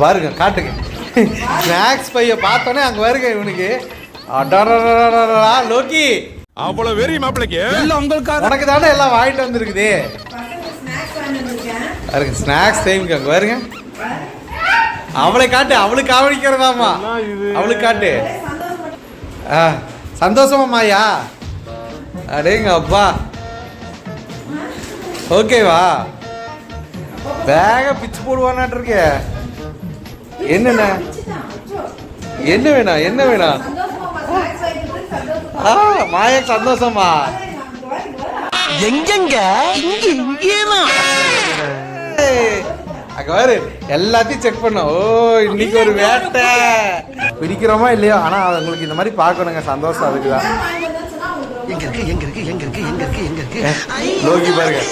பாருங்க காட்டுங்க. ஸ்நாக்ஸ் பைய பார்த்தோன்னே அங்கே வருங்க இவனுக்கு. அடடடடடடா லோக்கி அவ்வளவு வெறி மாப்பிளைக்கு இல்ல உங்களுக்கு உனக்கு தானே எல்லாம் வாங்கிட்டு வந்திருக்குது. பாருங்க ஸ்நாக்ஸ் டைமுக்கு அங்கே வருங்க. அவளை காட்டு, அவளுக்கு கவனிக்கிறதாமா, அவளுக்கு காட்டு. சந்தோஷமா மாயா? அடேங்க அப்பா. ஓகேவா? பேக பிச்சு போடுவானாட்டு இருக்க. என்னண்ணா என்ன வேணாம், என்ன வேணாம்? மாயா சந்தோஷமா? எங்கெங்க அங்க பாரு எல்லாத்தையும் செக் பண்ணோம். ஓ இன்னைக்கு ஒரு வேட்டை பிடிக்கிறோமா இல்லையோ, ஆனா உங்களுக்கு இந்த மாதிரி பார்க்கணுங்க, சந்தோஷம் அதுக்குதான். எங்க இருக்கு எங்க இருக்கு எங்க இருக்கு எங்க இருக்கு எங்க இருக்கு லோகி பாருங்க.